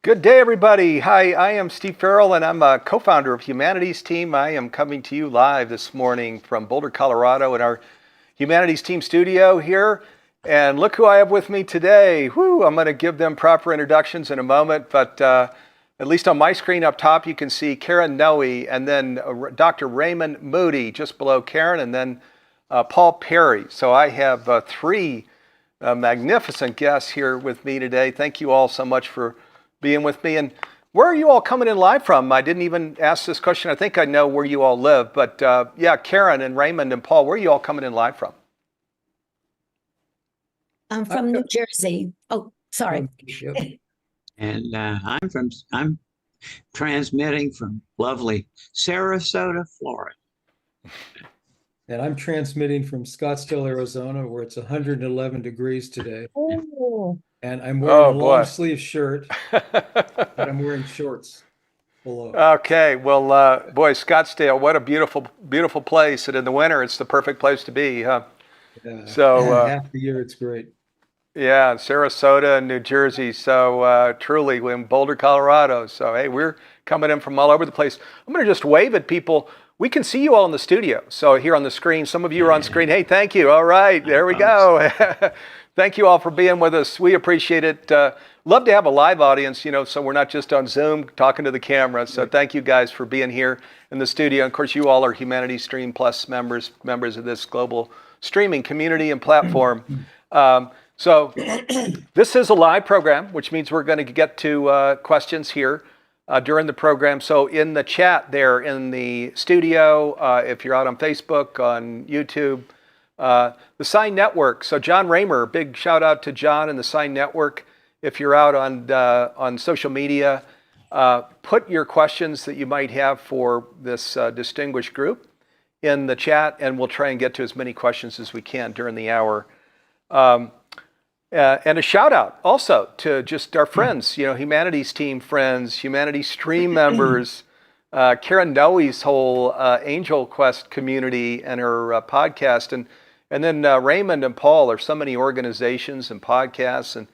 Good day, everybody. Hi, I am Steve Farrell, and I'm a co-founder of Humanities Team. I am coming to you live this morning from Boulder, Colorado in our Humanities Team studio here. And look who I have with me today. Whew, I'm going to give them proper introductions in a moment, but at least on my screen up top, you can see Karen Noe, and then Dr. Raymond Moody just below Karen, and then Paul Perry. So I have three magnificent guests here with me today. Thank you all so much for being with me. And where are you all coming in live from? I didn't even ask this question. I think I know where you all live, but yeah, Karen and Raymond and Paul, where are you all coming in live from? I'm from New Jersey. Oh, sorry. And I'm transmitting from lovely Sarasota, Florida. And I'm transmitting from Scottsdale, Arizona, where it's 111 degrees today. Oh. And I'm wearing a boy. long sleeve shirt, but I'm wearing shorts below. Okay, well, boy, Scottsdale, what a beautiful, beautiful place. And in the winter, it's the perfect place to be, huh? Yeah, So half the year, it's great. yeah, Sarasota and New Jersey. So truly, we're in Boulder, Colorado. So, hey, we're coming in from all over the place. I'm going to just wave at people. We can see you all in the studio. So here on the screen, some of you are on screen. Hey, thank you. All right, there we go. Thank you all for being with us. We appreciate it. Love to have a live audience, so we're not just on Zoom talking to the camera. So thank you guys for being here in the studio. Of course, you all are Humanities Stream Plus members of this global streaming community and platform. So this is a live program, which means we're going to get to questions here during the program. So in the chat there in the studio, if you're out on Facebook, on YouTube, the Sign Network. So John Raymer, big shout out to John and the Sign Network. If you're out on social media, put your questions that you might have for this distinguished group in the chat, and we'll try and get to as many questions as we can during the hour. And a shout out also to just our friends, Humanities Team friends, Humanities Stream members, Karen Noe's whole Angel Quest community and her podcast, and then Raymond and Paul are so many organizations and podcasts and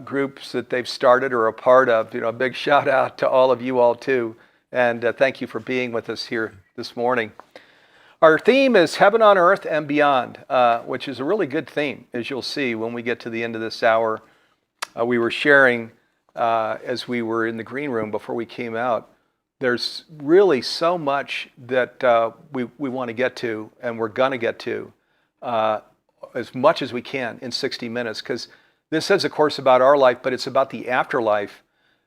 groups that they've started or are a part of. A big shout out to all of you all too, and thank you for being with us here this morning. Our theme is Heaven on Earth and Beyond, which is a really good theme, as you'll see when we get to the end of this hour. We were sharing as we were in the green room before we came out. There's really so much that we want to get to, and we're going to get to as much as we can in 60 minutes, because this is, of course, about our life, but it's about the afterlife.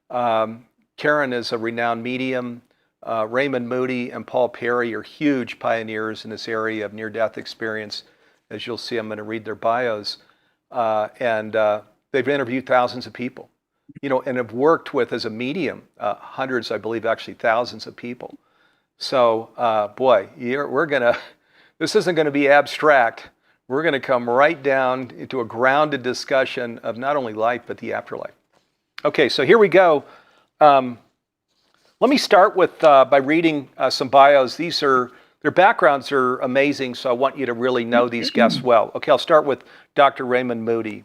Karen is a renowned medium. Raymond Moody and Paul Perry are huge pioneers in this area of near-death experience. As you'll see, I'm going to read their bios. And they've interviewed thousands of people, and have worked with, as a medium, hundreds, I believe, actually thousands of people. So, boy, this isn't going to be abstract. We're going to come right down into a grounded discussion of not only life, but the afterlife. Okay, so here we go. Let me start with by reading some bios. Their backgrounds are amazing, so I want you to really know these guests well. Okay, I'll start with Dr. Raymond Moody.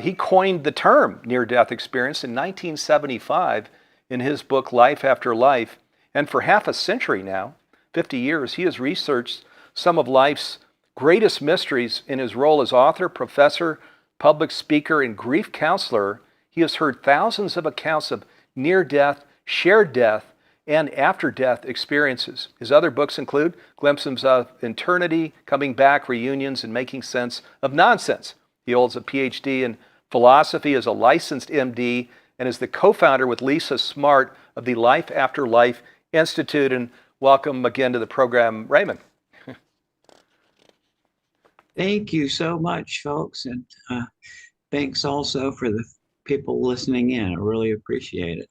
He coined the term near-death experience in 1975 in his book, Life After Life. And for half a century now, 50 years, he has researched some of life's greatest mysteries in his role as author, professor, public speaker, and grief counselor. He has heard thousands of accounts of near-death, shared death, and after-death experiences. His other books include Glimpses of Eternity, Coming Back, Reunions, and Making Sense of Nonsense. He holds a PhD in philosophy, as a licensed MD, and is the co-founder with Lisa Smart of the Life After Life Institute. And welcome again to the program, Raymond. Thank you so much, folks. And thanks also for the people listening in. I really appreciate it.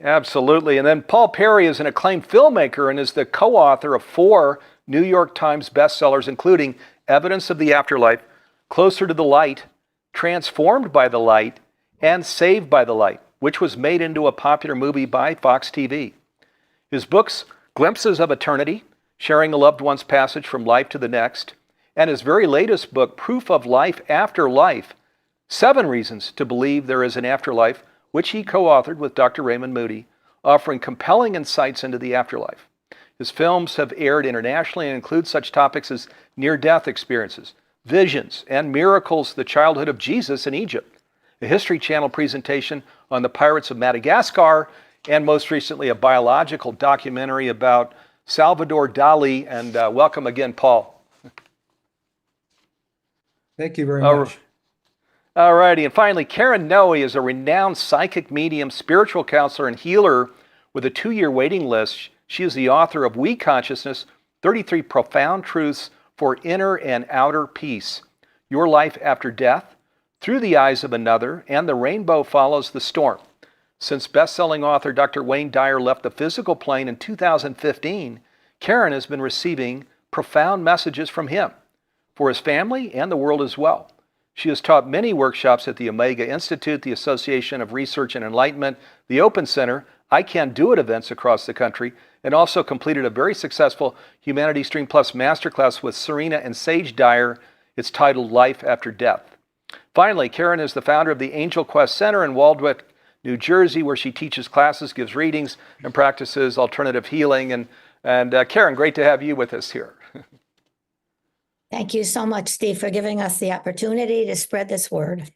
Absolutely. And then Paul Perry is an acclaimed filmmaker and is the co-author of 4 New York Times bestsellers, including Evidence of the Afterlife, Closer to the Light, Transformed by the Light, and Saved by the Light, which was made into a popular movie by Fox TV. His books, Glimpses of Eternity, Sharing a Loved One's Passage from Life to the Next, and his very latest book, Proof of Life After Life, 7 Reasons to Believe There is an Afterlife, which he co-authored with Dr. Raymond Moody, offering compelling insights into the afterlife. His films have aired internationally and include such topics as near-death experiences, visions, and miracles, the childhood of Jesus in Egypt, a History Channel presentation on the pirates of Madagascar, and most recently a biological documentary about Salvador Dali. And welcome again, Paul. Thank you very All much. All righty, and finally, Karen Noe is a renowned psychic medium, spiritual counselor, and healer with a 2-year waiting list. She is the author of We Consciousness, 33 Profound Truths for Inner and Outer Peace, Your Life After Death, Through the Eyes of Another, and The Rainbow Follows the Storm. Since best-selling author Dr. Wayne Dyer left the physical plane in 2015, Karen has been receiving profound messages from him for his family and the world as well. She has taught many workshops at the Omega Institute, the Association of Research and Enlightenment, the Open Center, I Can Do It events across the country, and also completed a very successful Humanity Stream Plus masterclass with Serena and Sage Dyer. It's titled Life After Death. Finally, Karen is the founder of the Angel Quest Center in Waldwick, New Jersey, where she teaches classes, gives readings, and practices alternative healing. And Karen, great to have you with us here. Thank you so much, Steve, for giving us the opportunity to spread this word.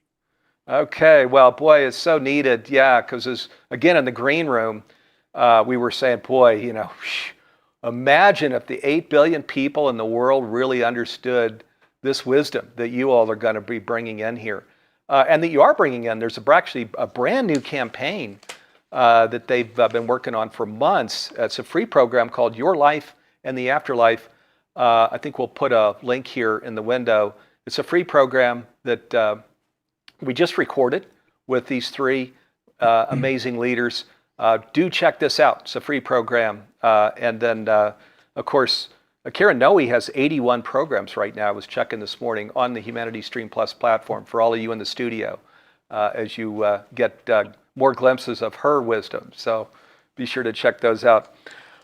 Okay, well, boy, it's so needed. Yeah, because again, in the green room, we were saying, boy, imagine if the 8 billion people in the world really understood this wisdom that you all are going to be bringing in here. And that you are bringing in. There's actually a brand new campaign that they've been working on for months. It's a free program called Your Life and the Afterlife. I think we'll put a link here in the window. It's a free program that we just recorded with these 3 amazing leaders. Do check this out. It's a free program. And then, of course, Karen Noe has 81 programs right now. I was checking this morning on the Humanity Stream Plus platform for all of you in the studio as you get more glimpses of her wisdom. So be sure to check those out.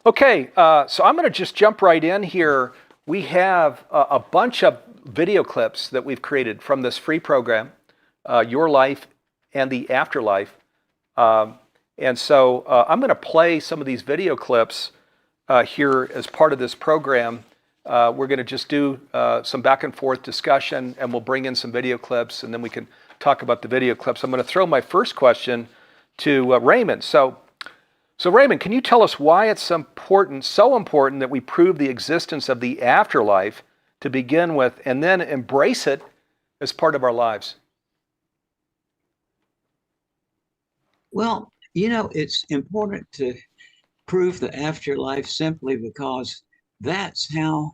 Okay, so I'm going to just jump right in here. We have a bunch of video clips that we've created from this free program, Your Life and the Afterlife. And so I'm going to play some of these video clips here as part of this program. We're going to just do some back and forth discussion, and we'll bring in some video clips, and then we can talk about the video clips. I'm going to throw my first question to Raymond. So Raymond, can you tell us why it's so important that we prove the existence of the afterlife to begin with, and then embrace it as part of our lives? Well, it's important to prove the afterlife simply because that's how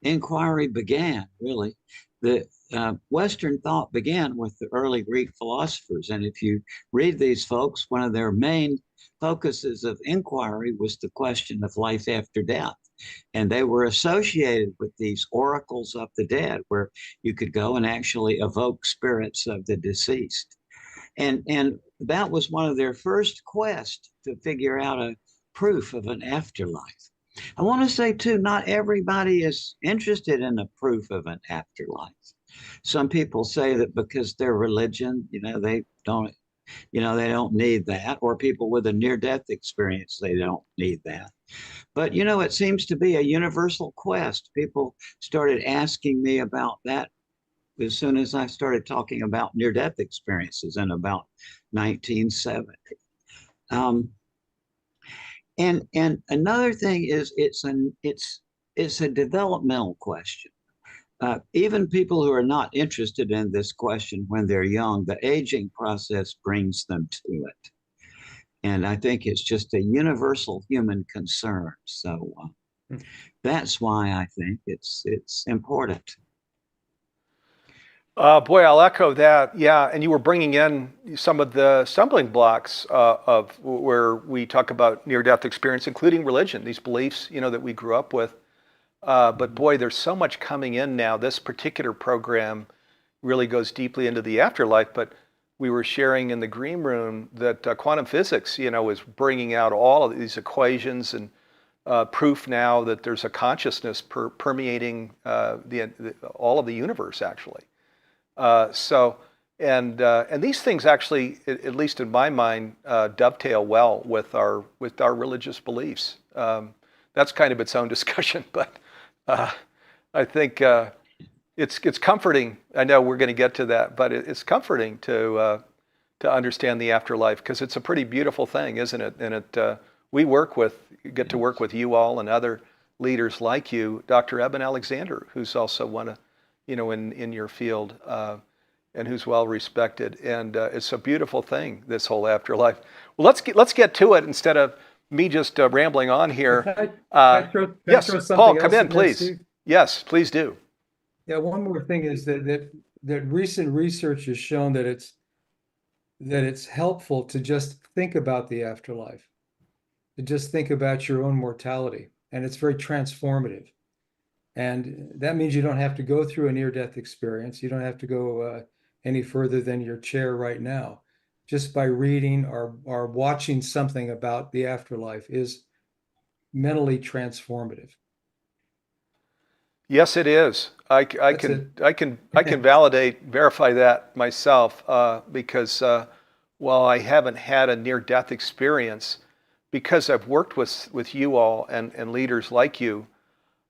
inquiry began, really. The Western thought began with the early Greek philosophers. And if you read these folks, one of their main focuses of inquiry was the question of life after death. And they were associated with these oracles of the dead, where you could go and actually evoke spirits of the deceased. And that was one of their first quests, to figure out a proof of an afterlife. I want to say too, not everybody is interested in a proof of an afterlife. Some people say that because their religion, they don't need that, or people with a near-death experience, they don't need that. But it seems to be a universal quest. People started asking me about that as soon as I started talking about near-death experiences in about 1970. And another thing is it's a developmental question. Even people who are not interested in this question when they're young, the aging process brings them to it. And I think it's just a universal human concern. So that's why I think it's important. Boy, I'll echo that. Yeah, and you were bringing in some of the stumbling blocks of where we talk about near-death experience, including religion, these beliefs, that we grew up with. But boy, there's so much coming in now. This particular program really goes deeply into the afterlife. But we were sharing in the green room that quantum physics, is bringing out all of these equations and proof now that there's a consciousness permeating all of the universe, actually. So And these things actually, at least in my mind, dovetail well with our religious beliefs. That's kind of its own discussion, but I think it's comforting. I know we're going to get to that, but it's comforting to understand the afterlife, because it's a pretty beautiful thing, isn't it? And we get to work with you all and other leaders like you, Dr. Eben Alexander, who's also one of, in your field, and who's well respected. And it's a beautiful thing, this whole afterlife. Well, let's get to it instead of me just rambling on here. Can I throw Yes, something Paul, else come in, there, please. Steve? Yes, please do. Yeah, one more thing is that recent research has shown that it's helpful to just think about the afterlife, to just think about your own mortality, and it's very transformative. And that means you don't have to go through a near-death experience. You don't have to go any further than your chair right now. Just by reading or watching something about the afterlife is mentally transformative. Yes, it is. I can verify that myself, because while I haven't had a near-death experience, because I've worked with you all and leaders like you,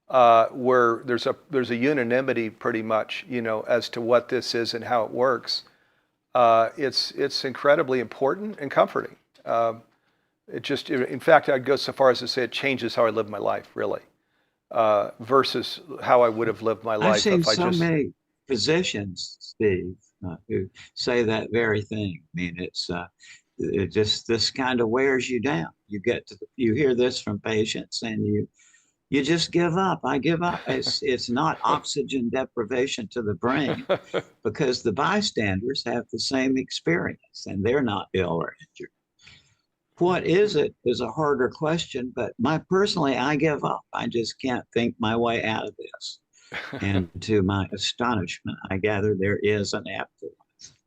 where there's a unanimity pretty much, as to what this is and how it works. It's incredibly important and comforting. In fact, I'd go so far as to say it changes how I live my life, really. Versus how I would have lived my life I've seen if I so just. many physicians, Steve, who say that very thing. I mean, it just this kind of wears you down. You hear this from patients, and you just give up. I give up. It's not oxygen deprivation to the brain, because the bystanders have the same experience and they're not ill or injured. What is it is a harder question, but personally, I give up. I just can't think my way out of this. And to my astonishment, I gather there is an afterlife.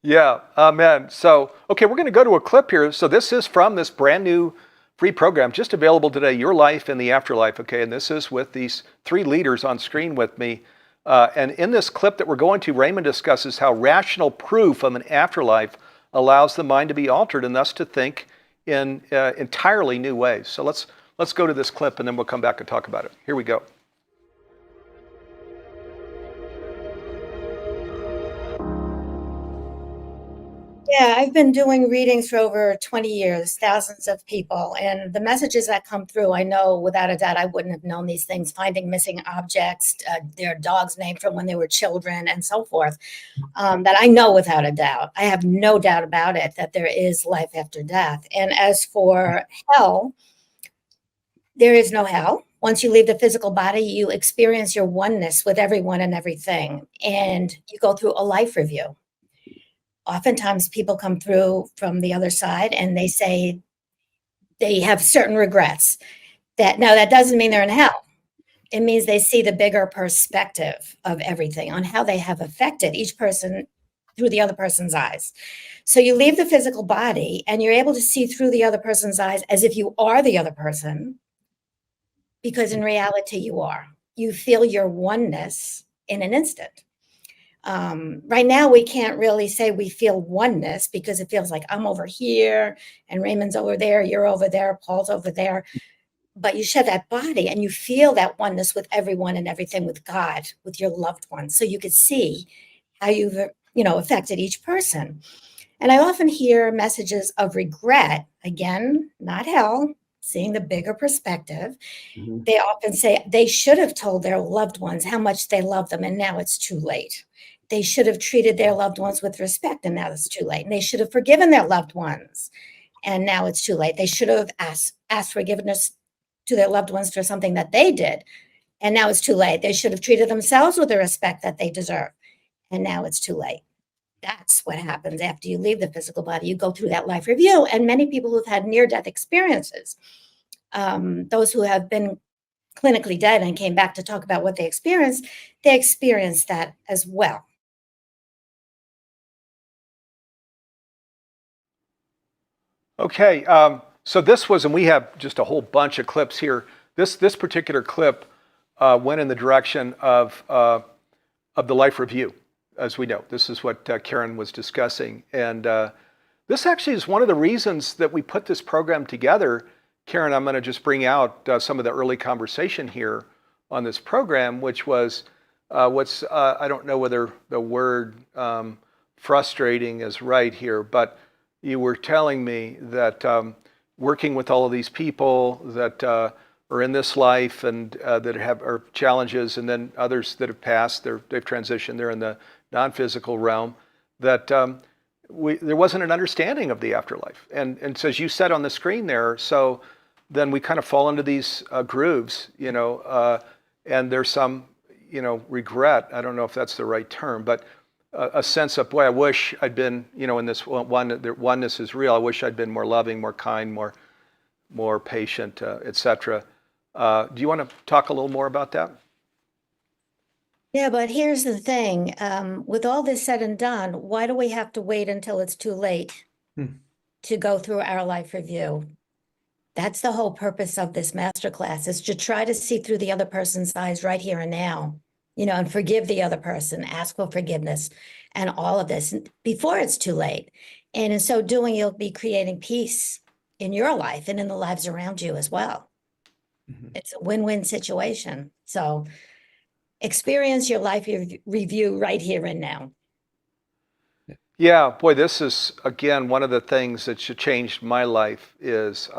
Yeah, amen. So, okay, we're going to go to a clip here. So this is from this brand new free program, just available today, Your Life in the Afterlife. Okay, and this is with these three leaders on screen with me. And in this clip that we're going to, Raymond discusses how rational proof of an afterlife allows the mind to be altered and thus to think in entirely new ways. So let's go to this clip and then we'll come back and talk about it. Here we go. Yeah, I've been doing readings for over 20 years, thousands of people, and the messages that come through, I know without a doubt I wouldn't have known these things, finding missing objects, their dog's name from when they were children, and so forth, that I know without a doubt. I have no doubt about it that there is life after death. And as for hell, there is no hell. Once you leave the physical body, you experience your oneness with everyone and everything, and you go through a life review. Oftentimes people come through from the other side and they say they have certain regrets. That doesn't mean they're in hell. It means they see the bigger perspective of everything on how they have affected each person through the other person's eyes. So you leave the physical body and you're able to see through the other person's eyes as if you are the other person, because in reality you are. You feel your oneness in an instant. Right now, we can't really say we feel oneness because it feels like I'm over here and Raymond's over there, you're over there, Paul's over there. But you shed that body and you feel that oneness with everyone and everything, with God, with your loved ones. So you could see how you've, affected each person. And I often hear messages of regret, again, not hell, seeing the bigger perspective. Mhm. They often say they should have told their loved ones how much they love them, and now it's too late. They should have treated their loved ones with respect, and now it's too late. And they should have forgiven their loved ones, and now it's too late. They should have asked forgiveness to their loved ones for something that they did, and now it's too late. They should have treated themselves with the respect that they deserve, and now it's too late. That's what happens after you leave the physical body. You go through that life review, and many people who've had near-death experiences, those who have been clinically dead and came back to talk about what they experienced that as well. Okay, so this was, and we have just a whole bunch of clips here. This particular clip went in the direction of the life review. as we know. This is what Karen was discussing. And this actually is one of the reasons that we put this program together. Karen, I'm going to just bring out some of the early conversation here on this program, which was I don't know whether the word frustrating is right here, but you were telling me that working with all of these people that are in this life and that are challenges, and then others that have passed, they've transitioned, they're in the non-physical realm, that there wasn't an understanding of the afterlife. And so as you said on the screen there, so then we kind of fall into these grooves, and there's some, regret. I don't know if that's the right term, but a sense of, boy, I wish I'd been, in this oneness is real. I wish I'd been more loving, more kind, more patient, etc. Do you want to talk a little more about that? Yeah, but here's the thing. With all this said and done, why do we have to wait until it's too late to go through our life review? That's the whole purpose of this masterclass, is to try to see through the other person's eyes right here and now, and forgive the other person, ask for forgiveness, and all of this before it's too late. And in so doing, you'll be creating peace in your life and in the lives around you as well. It's a win-win situation. So experience your life review right here and now. Yeah, boy, this is, again, one of the things that changed my life is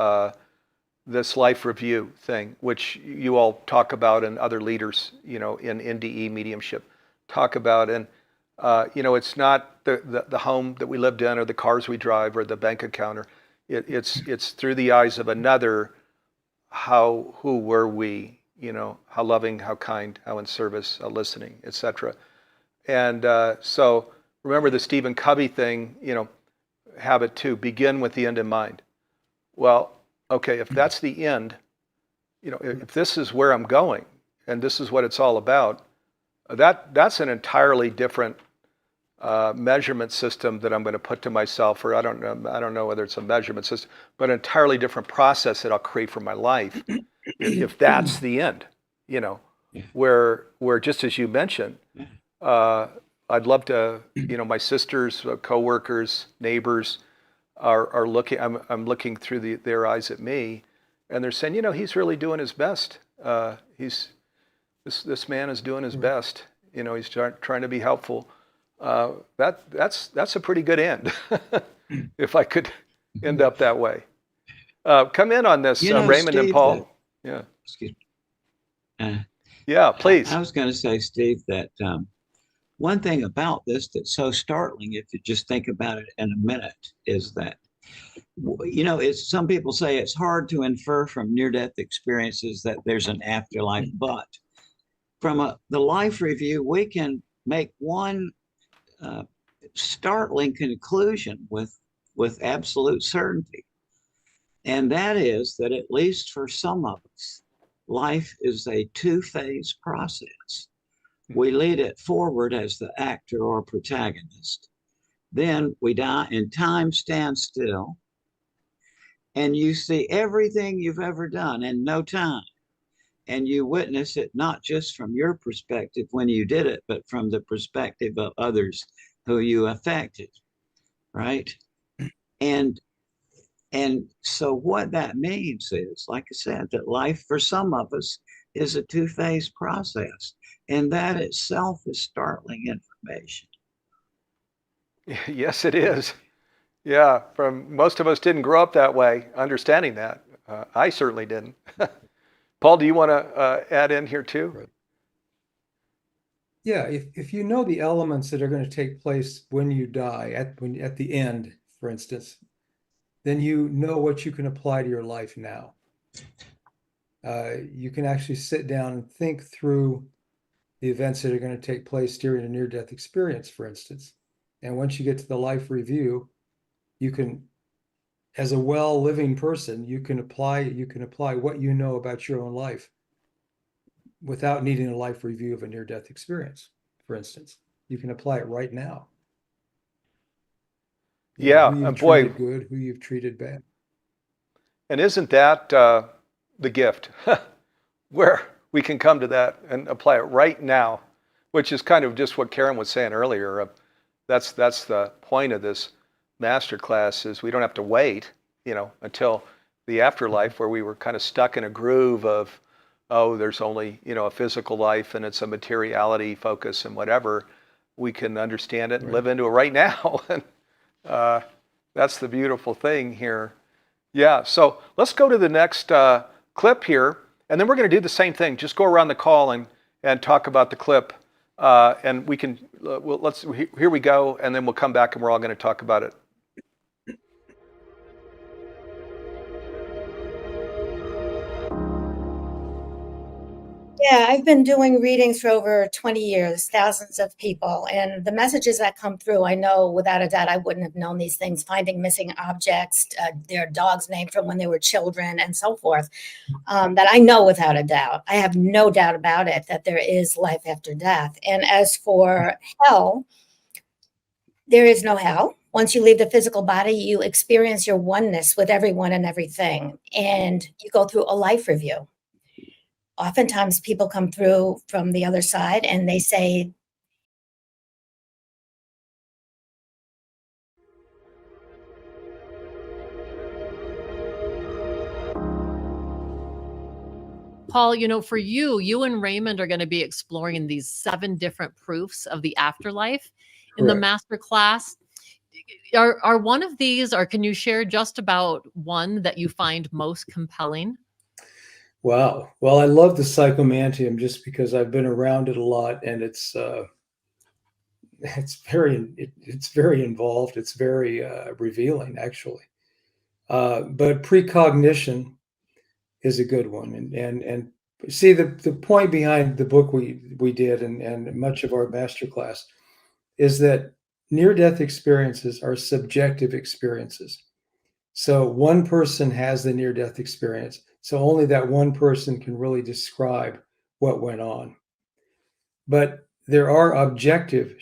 this life review thing, which you all talk about and other leaders, in NDE mediumship talk about. And, it's not the home that we lived in or the cars we drive or the bank account. Or it's through the eyes of another. Who were we? How loving, how kind, how in service, listening, etc. And so remember the Stephen Covey thing, habit 2, begin with the end in mind. Well, okay, if that's the end, if this is where I'm going and this is what it's all about, that's an entirely different measurement system that I'm going to put to myself, or I don't know whether it's a measurement system, but an entirely different process that I'll create for my life. If that's the end, where just as you mentioned, I'd love to, my sisters, coworkers, neighbors are looking. I'm looking through their eyes at me, and they're saying, he's really doing his best. This man is doing his best. He's trying to be helpful. That's a pretty good end, if I could end up that way. Come in on this, Raymond, Steve, and Paul. Yeah. Excuse me. Yeah, please. I was going to say, Steve, that one thing about this that's so startling, if you just think about it in a minute, is that, some people say it's hard to infer from near-death experiences that there's an afterlife, but from the life review, we can make one startling conclusion with absolute certainty. And that is that, at least for some of us, life is a two-phase process. We lead it forward as the actor or protagonist. Then we die and time stands still. And you see everything you've ever done in no time. And you witness it not just from your perspective when you did it, but from the perspective of others who you affected, right? And so what that means is, like I said, that life for some of us is a two-phase process. And that itself is startling information. Yes, it is. Yeah, most of us didn't grow up that way, understanding that. I certainly didn't. Paul, do you want to add in here too? Right. Yeah, if you know the elements that are going to take place when you die, at the end, for instance, then you know what you can apply to your life now. You can actually sit down and think through the events that are going to take place during a near-death experience, for instance. And once you get to the life review, you can, as a well-living person, you can apply what you know about your own life without needing a life review of a near-death experience, for instance. You can apply it right now. Yeah, who you've boy, treated good, who you've treated bad. and isn't that the gift, where we can come to that and apply it right now? which is kind of just what Karen was saying earlier. That's the point of this master class is we don't have to wait, until the afterlife where we were kind of stuck in a groove of, oh, there's only, a physical life and it's a materiality focus and whatever. We can understand it and live into it right now. And that's the beautiful thing here. Yeah, so let's go to the next clip here, and then we're going to do the same thing. Just go around the call and talk about the clip, and we can. Here we go, and then we'll come back and we're all going to talk about it. Yeah, I've been doing readings for over 20 years, thousands of people, and the messages that come through, I know without a doubt I wouldn't have known these things, finding missing objects, their dog's name from when they were children, and so forth, that I know without a doubt. I have no doubt about it that there is life after death. And as for hell, there is no hell. Once you leave the physical body, you experience your oneness with everyone and everything, and you go through a life review. Oftentimes people come through from the other side and they say, Paul, for you and Raymond are going to be exploring these 7 different proofs of the afterlife in the master class. Are one of these, or can you share just about one that you find most compelling? Wow. Well, I love the psychomantium just because I've been around it a lot, and it's very involved. It's very revealing, actually. But precognition is a good one, and see the point behind the book we did and much of our masterclass is that near-death experiences are subjective experiences. So one person has the near-death experience. So only that one person can really describe what went on. But there are objective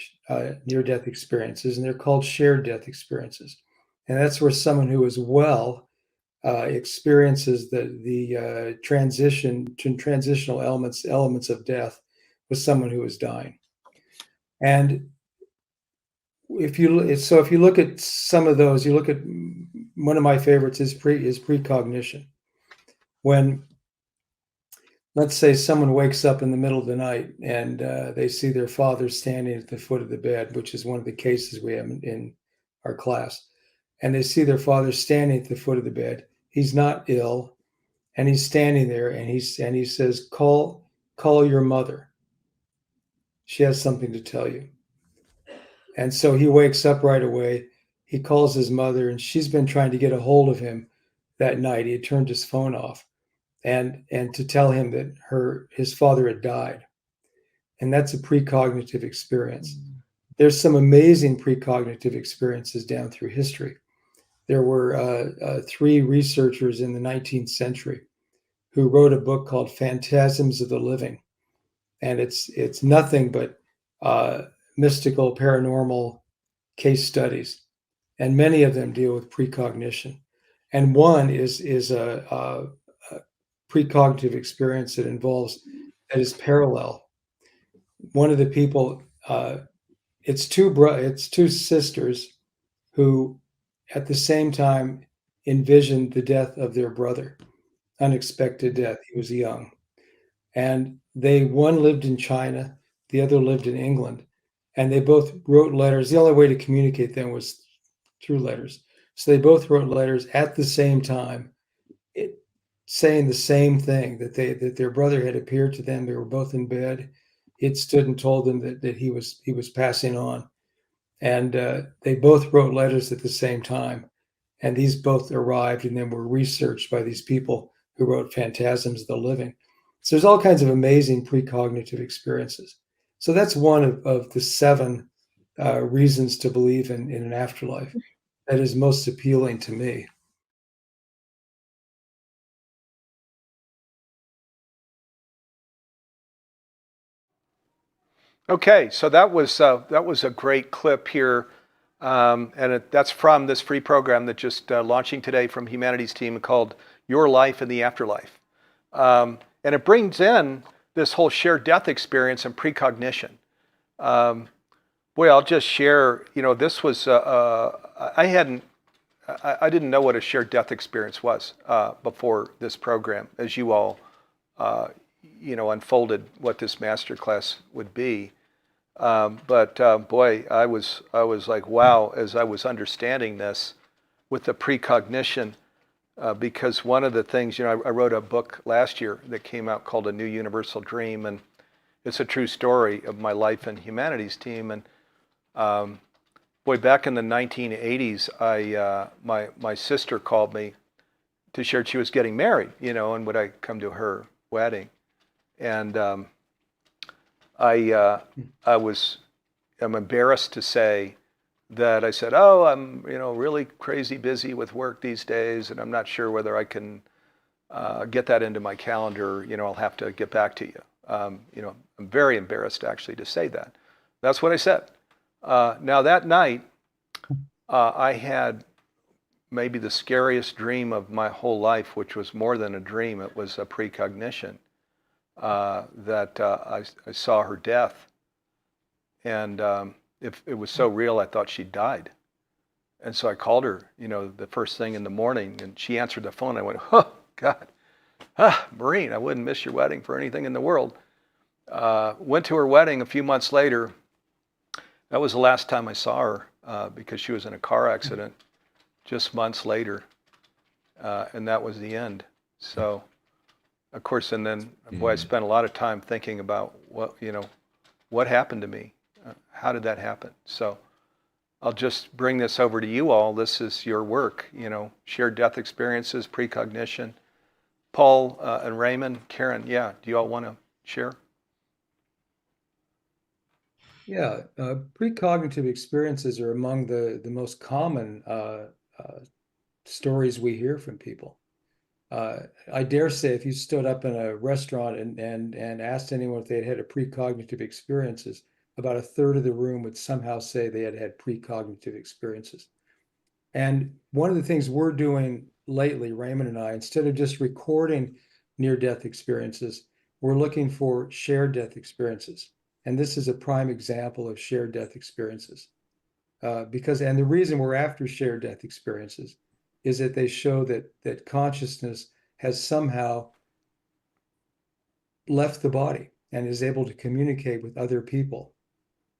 near-death experiences, and they're called shared death experiences. And that's where someone who is well experiences the transitional elements of death with someone who is dying. And if you look at some of those, you look at one of my favorites is precognition. When, let's say, someone wakes up in the middle of the night and they see their father standing at the foot of the bed, which is one of the cases we have in our class, and they see their father standing at the foot of the bed. He's not ill, and he's standing there, and he says, "Call your mother. She has something to tell you." And so he wakes up right away. He calls his mother, and she's been trying to get a hold of him that night. He had turned his phone off, and to tell him that his father had died. And that's a precognitive experience. There's some amazing precognitive experiences down through history. There were 3 researchers in the 19th century who wrote a book called Phantasms of the Living. And it's nothing but mystical, paranormal case studies. And many of them deal with precognition. And one is a precognitive experience that is parallel. One of the people, it's two sisters who at the same time envisioned the death of their brother, unexpected death. He was young. And one lived in China, the other lived in England, and they both wrote letters. The only way to communicate them was through letters. So they both wrote letters at the same time, saying the same thing, that their brother had appeared to them. They were both in bed. It stood and told them that he was passing on. And they both wrote letters at the same time. And these both arrived and then were researched by these people who wrote Phantasms of the Living. So there's all kinds of amazing precognitive experiences. So that's one of the 7 reasons to believe in an afterlife that is most appealing to me. Okay, so that was a great clip here, and that's from this free program that just launching today from Humanities Team called Your Life in the Afterlife, and it brings in this whole shared death experience and precognition. Boy, I'll just share. This was I didn't know what a shared death experience was before this program, as you all unfolded what this masterclass would be. But boy, I was like, wow, as I was understanding this with the precognition, because one of the things, I wrote a book last year that came out called A New Universal Dream, and it's a true story of my life and humanities team. And boy, back in the 1980s, my sister called me to share she was getting married, and would I come to her wedding? And I'm embarrassed to say that I said, oh, I'm really crazy busy with work these days, and I'm not sure whether I can get that into my calendar. I'll have to get back to you. I'm very embarrassed actually to say that. That's what I said. Now that night, I had maybe the scariest dream of my whole life, which was more than a dream. It was a precognition that I saw her death. And it was so real, I thought she died. And so I called her, the first thing in the morning, and she answered the phone. I went, oh, God. Maureen, I wouldn't miss your wedding for anything in the world. Went to her wedding a few months later. That was the last time I saw her because she was in a car accident just months later. And that was the end. So, of course, and then, boy, I spent a lot of time thinking about what happened to me? How did that happen? So I'll just bring this over to you all. This is your work, shared death experiences, precognition. Paul and Raymond, Karen, do you all want to share? Yeah, precognitive experiences are among the most common stories we hear from people. I dare say if you stood up in a restaurant and asked anyone if they'd had a precognitive experiences, about a third of the room would somehow say they had had precognitive experiences. And one of the things we're doing lately, Raymond and I, instead of just recording near-death experiences, we're looking for shared death experiences. And this is a prime example of shared death experiences. And the reason we're after shared death experiences is that they show that consciousness has somehow left the body and is able to communicate with other people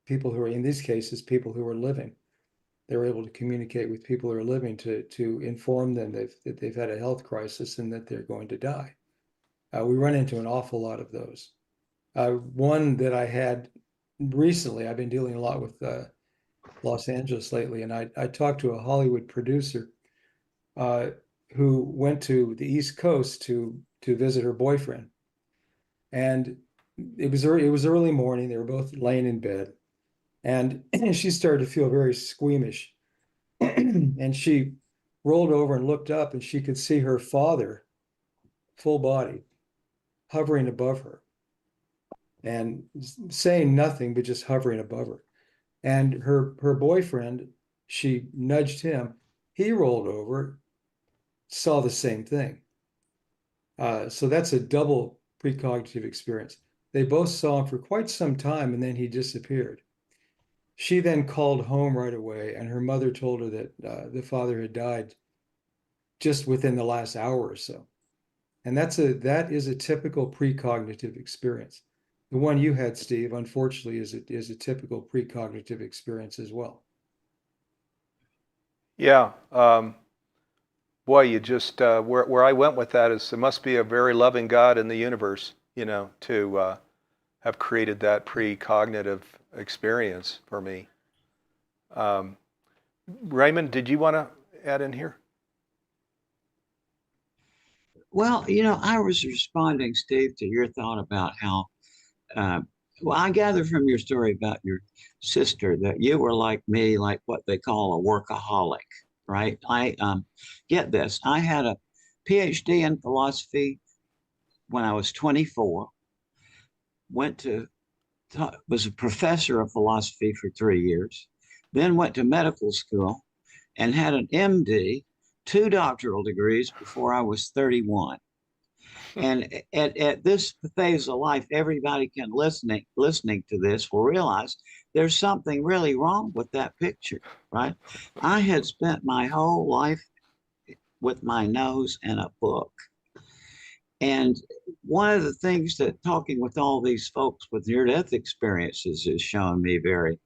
who are, in these cases, people who are living. They're able to communicate with people who are living to inform them that they've had a health crisis and that they're going to die. We run into an awful lot of those. One that I had recently, I've been dealing a lot with Los Angeles lately, and I talked to a Hollywood producer who went to the East Coast to visit her boyfriend. And it was early morning. They were both laying in bed, and she started to feel very squeamish. And she rolled over and looked up, and she could see her father, full body, hovering above her and saying nothing, but just hovering above her. And her boyfriend, she nudged him. He rolled over, saw the same thing. So that's a double precognitive experience. They both saw him for quite some time, and then he disappeared. She then called home right away, and her mother told her that the father had died just within the last hour or so. And that is a typical precognitive experience. The one you had, Steve, unfortunately, is a typical precognitive experience as well. Yeah. Boy, you just where I went with that is there must be a very loving God in the universe, to have created that precognitive experience for me. Raymond, did you want to add in here? Well, I was responding, Steve, to your thought about how, I gather from your story about your sister that you were like me, like what they call a workaholic, right? I get this. I had a PhD in philosophy when I was 24, was a professor of philosophy for 3 years, then went to medical school and had an MD, 2 doctoral degrees before I was 31. And at this phase of life, everybody can listening to this will realize there's something really wrong with that picture, right? I had spent my whole life with my nose in a book. And one of the things that talking with all these folks with near-death experiences has shown me very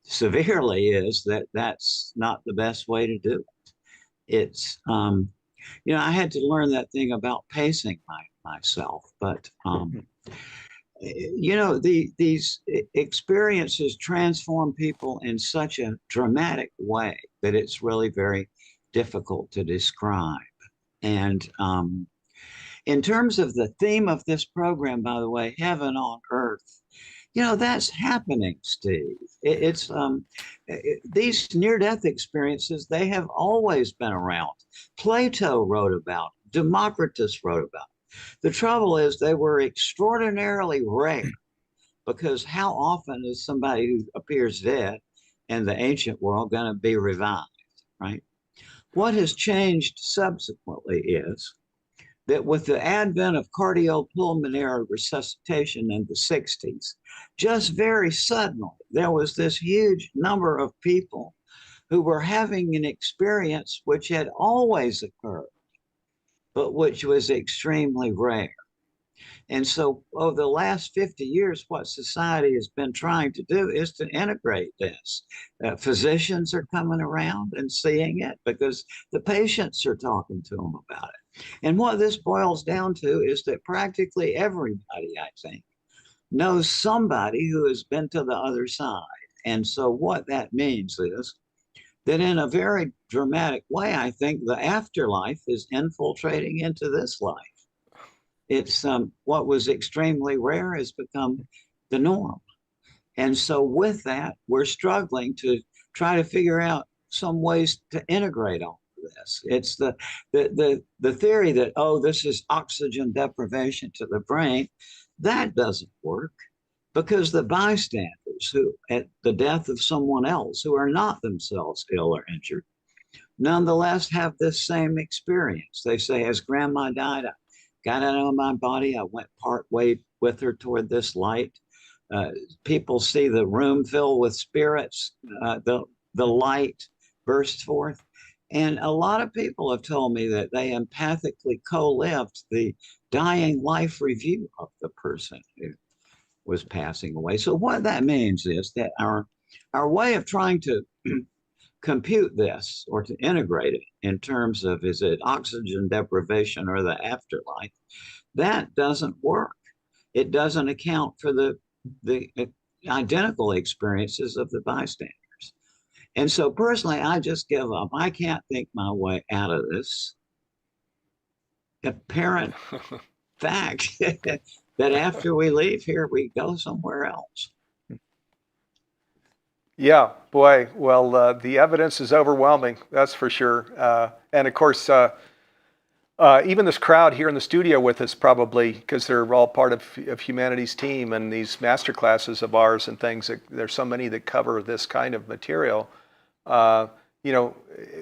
severely is that that's not the best way to do it. It's, I had to learn that thing about pacing myself, but, these experiences transform people in such a dramatic way that it's really very difficult to describe. And in terms of the theme of this program, by the way, heaven on earth, that's happening, Steve. These near-death experiences, they have always been around. Plato wrote about them. Democritus wrote about them. The trouble is they were extraordinarily rare because how often is somebody who appears dead in the ancient world going to be revived, right? What has changed subsequently is that with the advent of cardiopulmonary resuscitation in the 60s, just very suddenly, there was this huge number of people who were having an experience which had always occurred, but which was extremely rare. And so over the last 50 years, what society has been trying to do is to integrate this. Physicians are coming around and seeing it because the patients are talking to them about it. And what this boils down to is that practically everybody, I think, knows somebody who has been to the other side. And so what that means is that in a very dramatic way, I think the afterlife is infiltrating into this life. It's what was extremely rare has become the norm. And so with that, we're struggling to try to figure out some ways to integrate all of this. It's the theory that, oh, this is oxygen deprivation to the brain. That doesn't work because the bystanders who at the death of someone else who are not themselves ill or injured, nonetheless have this same experience. They say, as grandma died, I got out of my body. I went part way with her toward this light. People see the room fill with spirits. The light burst forth. And a lot of people have told me that they empathically co-lived the dying life review of the person who was passing away. So what that means is that our way of trying to compute this or to integrate it in terms of is it oxygen deprivation or the afterlife, that doesn't work. It doesn't account for the identical experiences of the bystanders. And so personally, I just give up. I can't think my way out of this apparent fact that after we leave here, we go somewhere else. Yeah, boy. Well, the evidence is overwhelming. That's for sure. And of course, even this crowd here in the studio with us, probably because they're all part of humanity's team and these master classes of ours and things. There's so many that cover this kind of material.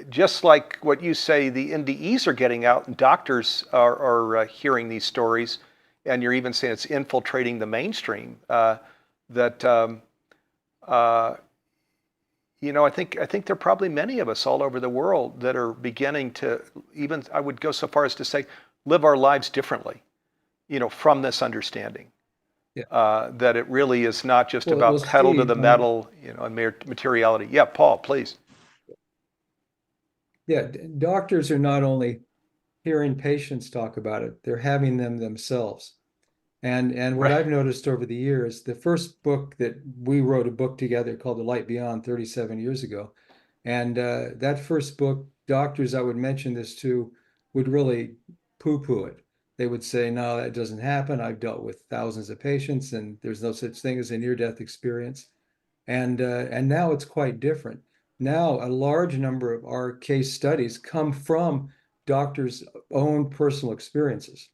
Just like what you say, the NDEs are getting out and doctors are hearing these stories, and you're even saying it's infiltrating the mainstream. I think there are probably many of us all over the world that are beginning to even, I would go so far as to say, live our lives differently, from this understanding. Yeah. That it really is not just Well, about pedal to Steve, the metal, and materiality. Yeah, Paul, please. yeah, doctors are not only hearing patients talk about it, they're having them themselves. And what Right. I've noticed over the years, the first book that we wrote a book together called The Light Beyond 37 years ago. And that first book, doctors I would mention this to would really poo-poo it. They would say, no, that doesn't happen. I've dealt with thousands of patients and there's no such thing as a near-death experience. And now it's quite different. Now a large number of our case studies come from doctors' own personal experiences.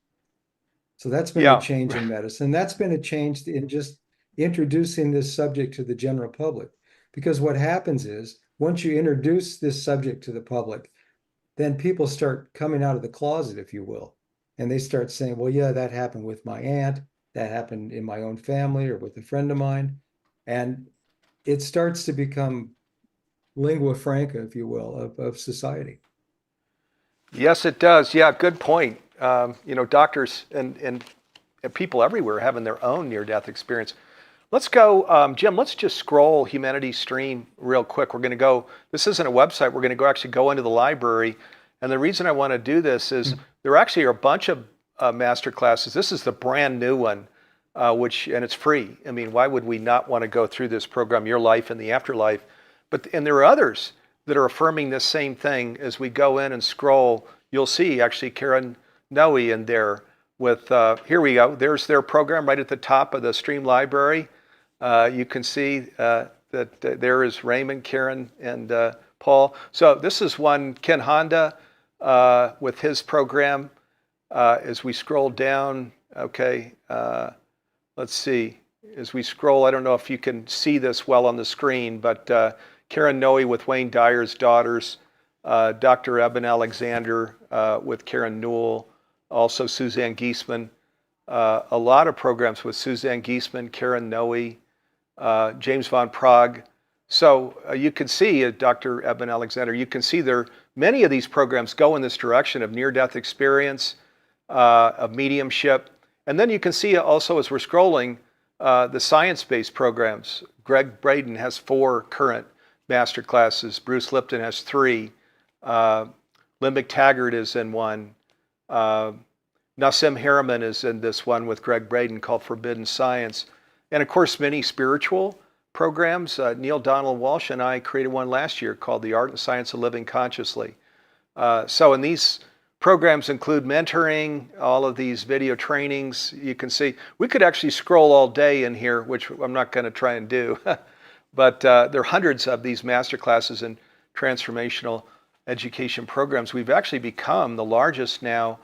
So that's been a Yeah. change in medicine. That's been a change in just introducing this subject to the general public. Because what happens is once you introduce this subject to the public, then people start coming out of the closet, if you will. and they start saying, well, yeah, that happened with my aunt, that happened in my own family or with a friend of mine. And it starts to become lingua franca, if you will, of society. Yes, it does. Yeah, good point. Doctors and people everywhere having their own near-death experience. Let's go, Jim, let's just scroll Humanity Stream real quick. We're going to go, this isn't a website, we're going to actually go into the library. And the reason I want to do this is there actually are a bunch of master classes. This is the brand new one, and it's free. I mean, why would we not want to go through this program, Your Life and the Afterlife? And there are others that are affirming this same thing. As we go in and scroll, you'll see actually Karen Noe in there with, here we go, there's their program right at the top of the Stream library. You can see that there is Raymond, Karen, and Paul. So this is one, Ken Honda with his program. As we scroll down, okay, let's see. As we scroll, I don't know if you can see this well on the screen, but Karen Noe with Wayne Dyer's daughters, Dr. Eben Alexander with Karen Noe, also Suzanne Giesman. A lot of programs with Suzanne Giesman, Karen Noe, James von Prague. So you can see, Dr. Eben Alexander, you can see there many of these programs go in this direction of near-death experience, of mediumship. And then you can see also as we're scrolling, the science-based programs. Greg Braden has 4 current master classes. Bruce Lipton has 3. Lynn McTaggart is in one. Nassim Harriman is in this one with Greg Braden called Forbidden Science. And of course, many spiritual programs. Neil Donald Walsh and I created one last year called The Art and Science of Living Consciously. So in these programs include mentoring, all of these video trainings. You can see, we could actually scroll all day in here, which I'm not going to try and do. But there are hundreds of these master classes and transformational education programs. We've actually become the largest now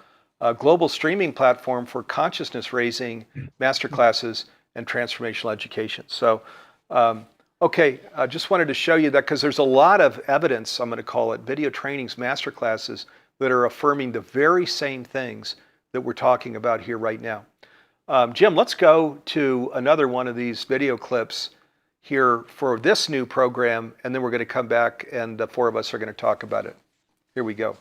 global streaming platform for consciousness raising master classes and transformational education. So, okay, I just wanted to show you that because there's a lot of evidence, I'm going to call it, video trainings, master classes that are affirming the very same things that we're talking about here right now. Jim, let's go to another one of these video clips here for this new program, and then we're going to come back and the 4 of us are going to talk about it. Here we go.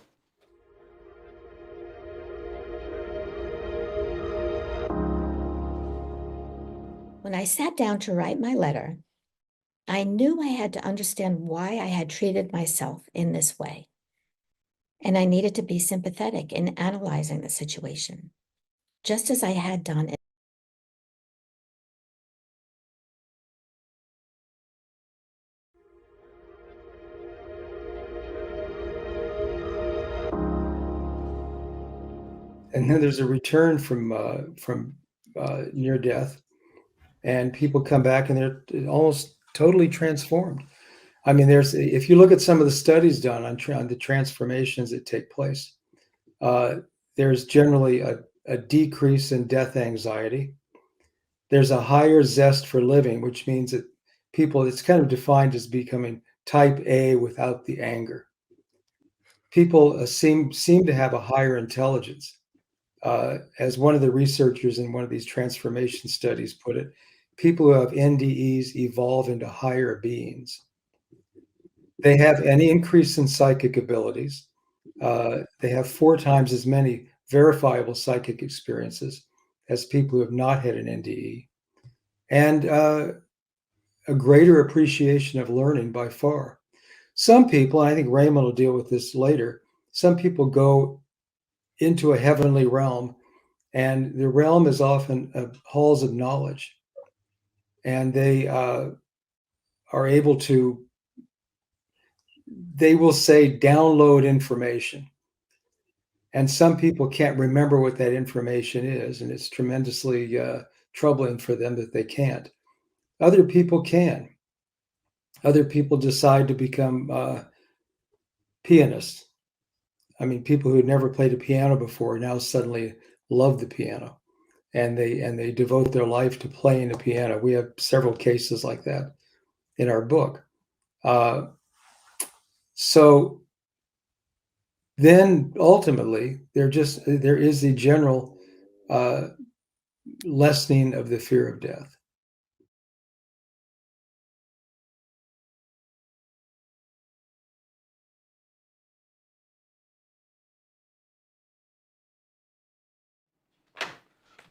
When I sat down to write my letter, I knew I had to understand why I had treated myself in this way. And I needed to be sympathetic in analyzing the situation, just as I had done. And then there's a return from near death, and people come back and they're almost totally transformed. I mean, if you look at some of the studies done on the transformations that take place, there's generally a decrease in death anxiety. There's a higher zest for living, which means that it's kind of defined as becoming type A without the anger. People seem to have a higher intelligence. As one of the researchers in one of these transformation studies put it, people who have NDEs evolve into higher beings. They have an increase in psychic abilities. They have 4 times as many verifiable psychic experiences as people who have not had an NDE, and a greater appreciation of learning by far. Some people, and I think Raymond will deal with this later, some people go into a heavenly realm, and the realm is often halls of knowledge, and they are able to, they will say, download information. And some people can't remember what that information is, and it's tremendously troubling for them that they can't. Other people can. Other people decide to become pianists. I mean, people who had never played a piano before now suddenly love the piano, and they devote their life to playing the piano. We have several cases like that in our book. So then ultimately there is a general lessening of the fear of death.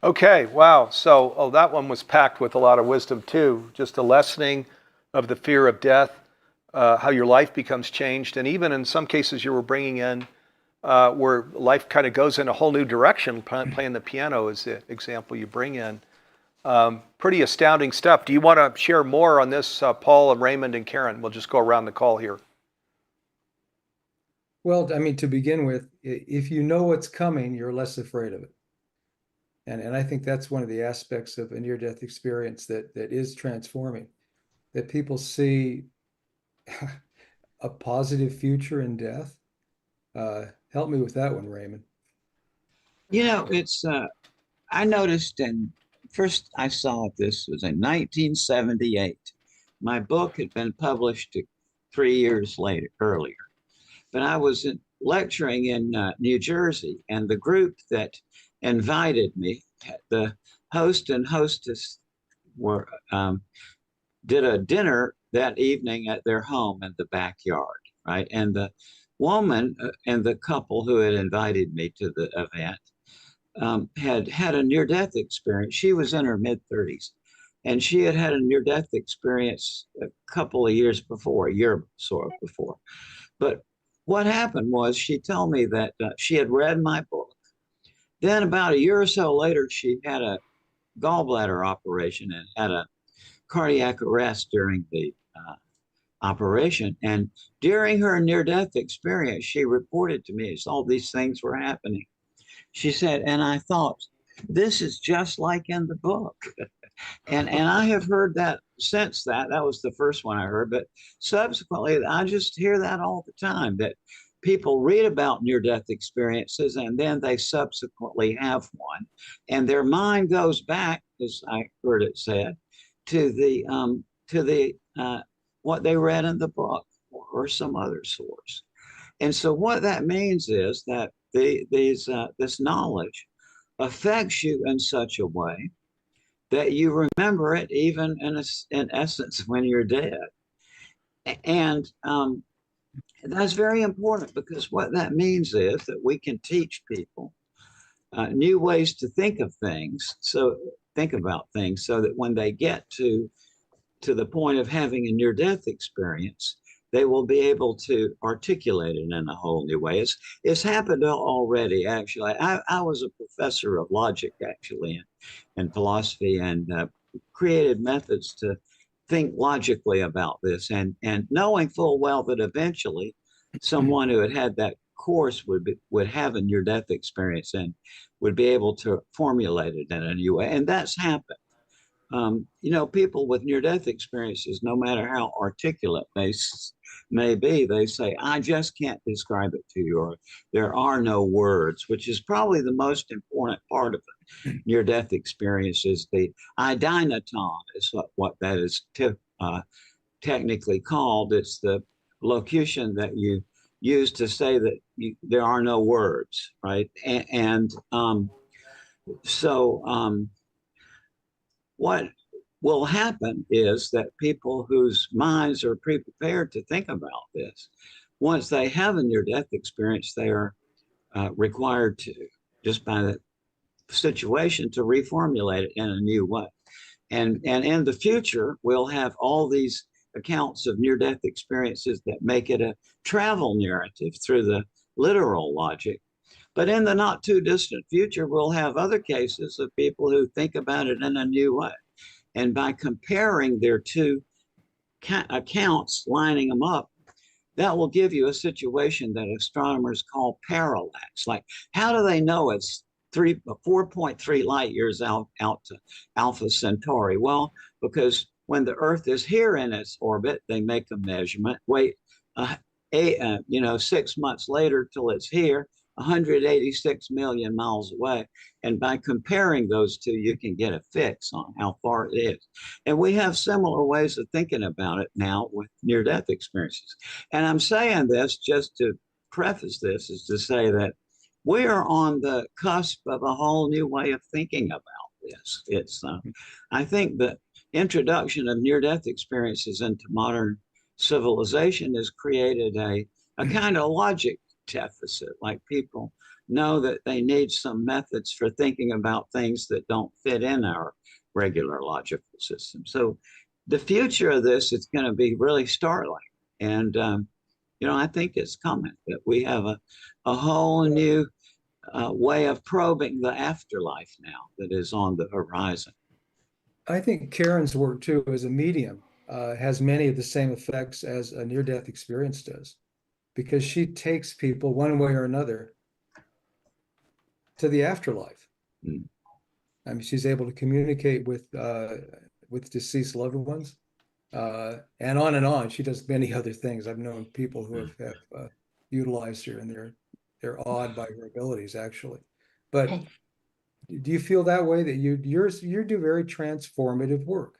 Okay, wow. So, that one was packed with a lot of wisdom too. Just a lessening of the fear of death, how your life becomes changed, and even in some cases you were bringing in where life kind of goes in a whole new direction. Playing the piano is the example you bring in. Pretty astounding stuff. Do you want to share more on this, Paul and Raymond and Karen? We'll just go around the call here. Well, I mean, to begin with, if you know what's coming, you're less afraid of it. And I think that's one of the aspects of a near-death experience that is transforming, that people see a positive future in death. Help me with that one, Raymond. You know, it's I noticed, and first I saw this was in 1978. My book had been published 3 years later earlier, but I was lecturing in New Jersey, and the group that invited me, the host and hostess were did a dinner that evening at their home in the backyard, right? And the woman and the couple who had invited me to the event had had a near death experience. She was in her mid 30s, and she had had a near death experience a couple of years before, a year sort of before. But what happened was she told me that she had read my book. Then, about a year or so later, she had a gallbladder operation and had a cardiac arrest during the operation. And during her near death experience, she reported to me as all these things were happening. She said, and I thought, this is just like in the book. And I have heard that since that. That was the first one I heard. But subsequently, I just hear that all the time, that people read about near death experiences and then they subsequently have one. And their mind goes back, as I heard it said, to the what they read in the book or some other source. And so what that means is that this knowledge affects you in such a way that you remember it even in essence when you're dead. And that's very important, because what that means is that we can teach people new ways to think of things. So think about things so that when they get to the point of having a near death experience, they will be able to articulate it in a whole new way. It's happened already, actually. I was a professor of logic, actually, and philosophy, and created methods to think logically about this, and knowing full well that eventually someone who had had that course would have a near death experience and would be able to formulate it in a new way. And that's happened. You know, people with near death experiences, no matter how articulate they may be, they say, I just can't describe it to you, or there are no words, which is probably the most important part of it. Near death experience is the idinaton, is what that is technically called. It's the locution that you use to say that there are no words, right? So what will happen is that people whose minds are pre-prepared to think about this, once they have a near-death experience, they are required to, just by the situation, to reformulate it in a new way. And in the future, we'll have all these accounts of near-death experiences that make it a travel narrative through the literal logic. But in the not too distant future, we'll have other cases of people who think about it in a new way. And by comparing their two accounts, lining them up, that will give you a situation that astronomers call parallax. Like, how do they know it's 4.3 light years out to Alpha Centauri? Well, because when the Earth is here in its orbit, they make a measurement. Wait, 6 months later till it's here, 186 million miles away. And by comparing those two, you can get a fix on how far it is. And we have similar ways of thinking about it now with near-death experiences. And I'm saying this just to preface this is to say that we are on the cusp of a whole new way of thinking about this. I think the introduction of near-death experiences into modern civilization has created a kind of logic deficit. Like people know that they need some methods for thinking about things that don't fit in our regular logical system. So the future of this is going to be really startling. And, I think it's coming that we have a whole new way of probing the afterlife now that is on the horizon. I think Karen's work too as a medium has many of the same effects as a near-death experience does, because she takes people one way or another to the afterlife. Mm. I mean, she's able to communicate with deceased loved ones, and on and on. She does many other things. I've known people who have utilized her, and they're awed by her abilities, actually. But do you feel that way, that you do very transformative work?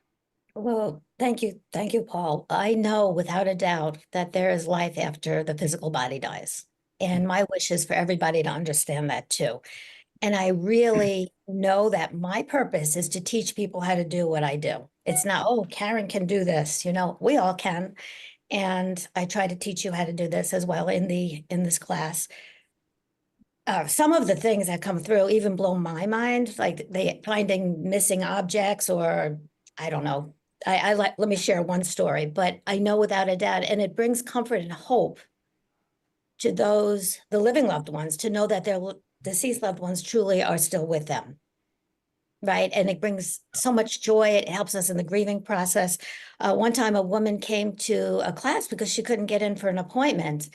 Well, thank you. Thank you, Paul. I know without a doubt that there is life after the physical body dies. And my wish is for everybody to understand that too. And I really know that my purpose is to teach people how to do what I do. It's not, oh, Karen can do this. We all can. And I try to teach you how to do this as well in this class. Some of the things that come through even blow my mind, like they finding missing objects, or I don't know. Let me share one story, but I know without a doubt, and it brings comfort and hope to the living loved ones, to know that their deceased loved ones truly are still with them. Right. And it brings so much joy. It helps us in the grieving process. One time a woman came to a class because she couldn't get in for an appointment.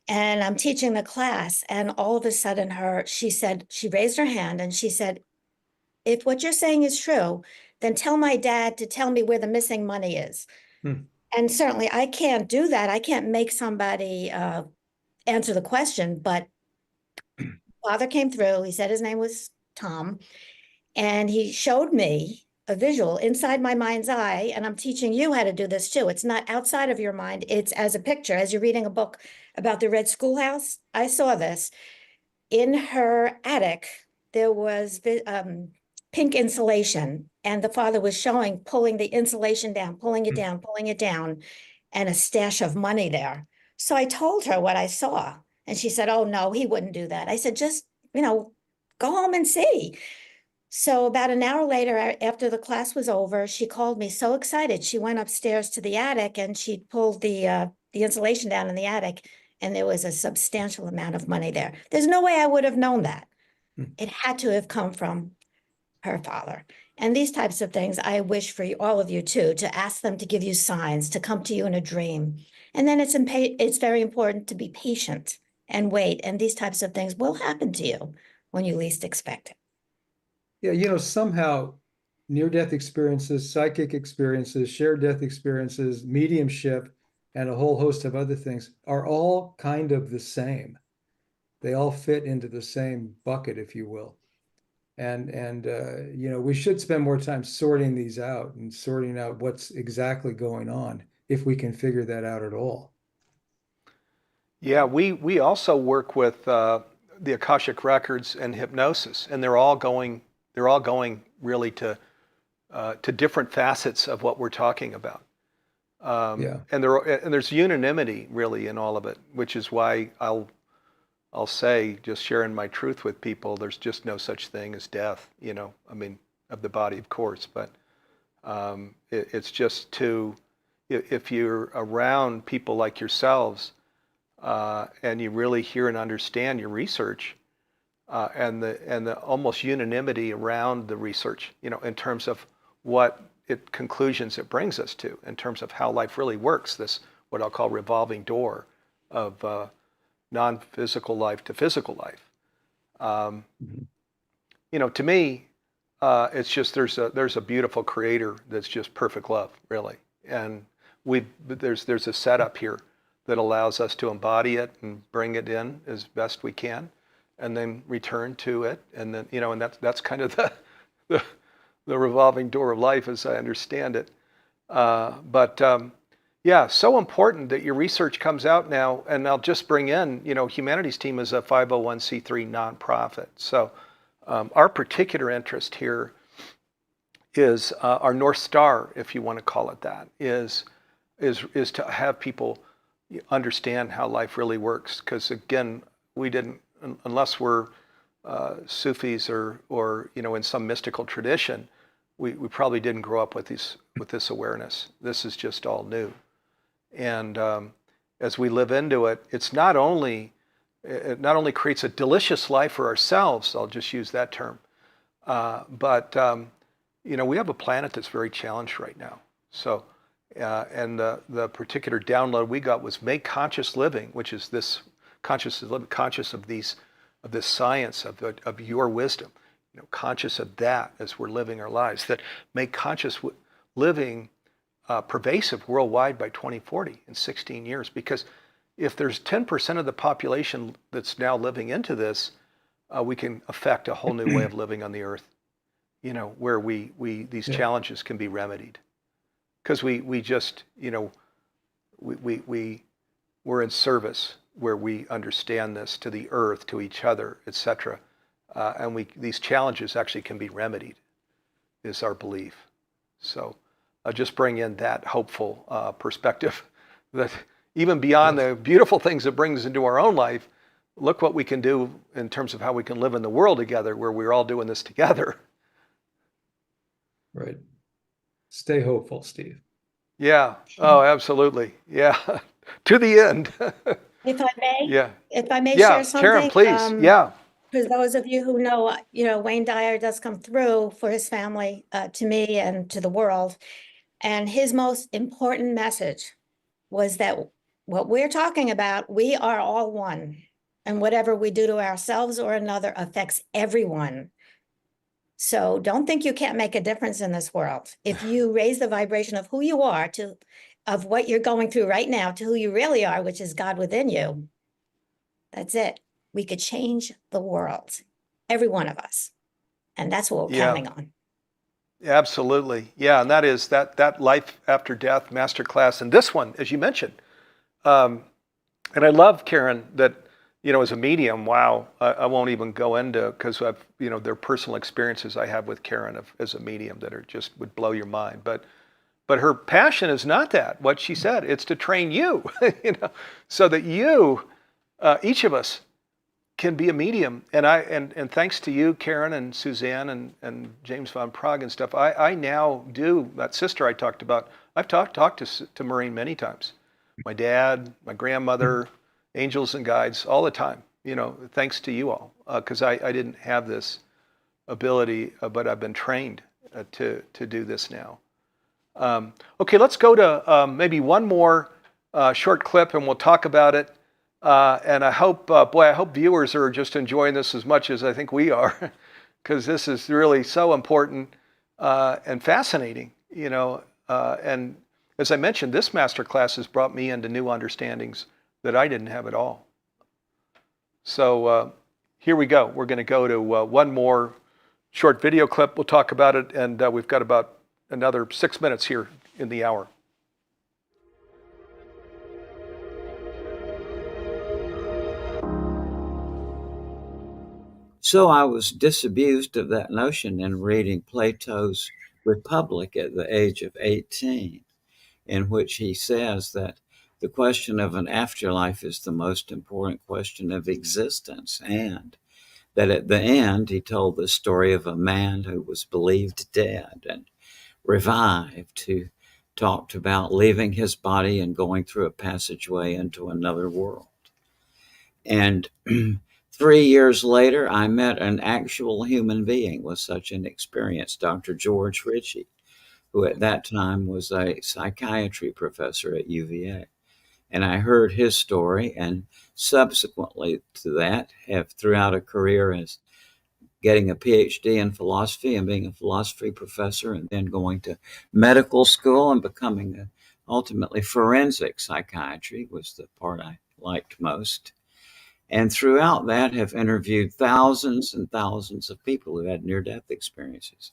And I'm teaching the class, and all of a sudden she raised her hand and she said, if what you're saying is true, then tell my dad to tell me where the missing money is. Hmm. And certainly I can't do that. I can't make somebody answer the question, but father came through. He said his name was Tom, and he showed me a visual inside my mind's eye. And I'm teaching you how to do this too. It's not outside of your mind. It's as a picture, as you're reading a book about the Red Schoolhouse. I saw this. In her attic, there was pink insulation, and the father was pulling the insulation down, pulling it down, pulling it down, and a stash of money there. So I told her what I saw, and she said, oh, no, he wouldn't do that. I said, just, go home and see. So about an hour later, after the class was over, she called me so excited. She went upstairs to the attic and she pulled the insulation down in the attic, and there was a substantial amount of money there. There's no way I would have known that. It had to have come from her father. And these types of things, I wish for all of you too, to ask them to give you signs, to come to you in a dream. And then it's very important to be patient and wait. And these types of things will happen to you when you least expect it. Yeah, somehow near-death experiences, psychic experiences, shared death experiences, mediumship, and a whole host of other things are all kind of the same. They all fit into the same bucket, if you will. And we should spend more time sorting these out and sorting out what's exactly going on, if we can figure that out at all. Yeah, we also work with the Akashic records and hypnosis, and they're all going really to different facets of what we're talking about. Yeah. And there's unanimity really in all of it, which is why I'll say, just sharing my truth with people, there's just no such thing as death, of the body, of course, but it's just if you're around people like yourselves, and you really hear and understand your research, and the almost unanimity around the research, in terms of what conclusions it brings us to, in terms of how life really works, this what I'll call revolving door of non-physical life to physical life. To me, it's just there's a beautiful creator that's just perfect love, really, and there's a setup here that allows us to embody it and bring it in as best we can, and then return to it, and then and that's kind of the revolving door of life as I understand it. But Yeah, so important that your research comes out now, and I'll just bring in, Humanities Team is a 501c3 nonprofit. So our particular interest here is our North Star, if you want to call it that, is to have people understand how life really works. Because again, we didn't, unless we're Sufis or in some mystical tradition, we probably didn't grow up with this awareness. This is just all new. And as we live into it, it not only creates a delicious life for ourselves, I'll just use that term, but we have a planet that's very challenged right now. So, and the particular download we got was make conscious living, which is this conscious of this science of your wisdom, conscious of that as we're living our lives. That make conscious living pervasive worldwide by 2040 in 16 years. Because if there's 10% of the population that's now living into this, we can affect a whole new way of living on the earth. Where these challenges can be remedied, because we just we're in service where we understand this to the earth, to each other, etc. And these challenges actually can be remedied, is our belief. So just bring in that hopeful perspective that even beyond the beautiful things it brings into our own life, look what we can do in terms of how we can live in the world together, where we're all doing this together. Right. Stay hopeful, Steve. Yeah. Oh, absolutely. Yeah. To the end. If I may, Yeah. share Yeah. something. Karen, please. Yeah. For those of you who know, Wayne Dyer does come through for his family, to me and to the world. And his most important message was that what we're talking about, we are all one. And whatever we do to ourselves or another affects everyone. So don't think you can't make a difference in this world. If you raise the vibration of who you are of what you're going through right now to who you really are, which is God within you, that's it. We could change the world, every one of us. And that's what we're counting on. Absolutely. Yeah. And that is that life after death masterclass. And this one, as you mentioned, and I love, Karen, that, as a medium, wow, I won't even go into, because I've, there are personal experiences I have with Karen as a medium that are just would blow your mind. But her passion is not that, what she said. It's to train you, so that you, each of us, can be a medium. And thanks to you, Karen and Suzanne and James Von Prague and stuff, I now do, that sister I talked about, I've talked to Maureen many times. My dad, my grandmother, angels and guides, all the time, thanks to you all, because I didn't have this ability, but I've been trained to do this now. Okay, let's go to maybe one more short clip, and we'll talk about it. And I hope, I hope viewers are just enjoying this as much as I think we are, because this is really so important and fascinating, and as I mentioned, this masterclass has brought me into new understandings that I didn't have at all. So here we go. We're going to go to one more short video clip. We'll talk about it, and we've got about another 6 minutes here in the hour. So I was disabused of that notion in reading Plato's Republic at the age of 18, in which he says that the question of an afterlife is the most important question of existence, and that at the end he told the story of a man who was believed dead and revived, who talked about leaving his body and going through a passageway into another world. And 3 years later, I met an actual human being with such an experience, Dr. George Ritchie, who at that time was a psychiatry professor at UVA. And I heard his story, and subsequently to that, have throughout a career as getting a PhD in philosophy and being a philosophy professor, and then going to medical school and becoming ultimately forensic psychiatry was the part I liked most. And throughout that, have interviewed thousands and thousands of people who had near-death experiences.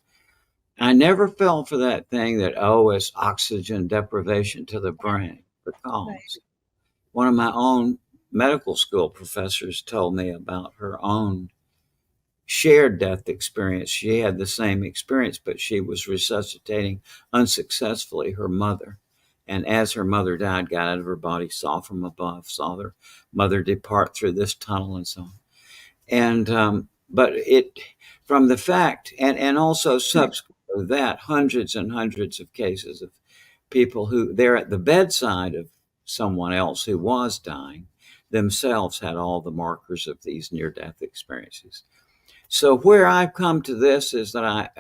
I never fell for that thing that, oh, it's oxygen deprivation to the brain, because one of my own medical school professors told me about her own shared death experience. She had the same experience, but she was resuscitating unsuccessfully her mother. And as her mother died, got out of her body, saw from above, saw her mother depart through this tunnel and so on. And, but it, from the fact, and also subsequent to that, hundreds and hundreds of cases of people who they're at the bedside of someone else who was dying themselves had all the markers of these near death experiences. So where I've come to this is that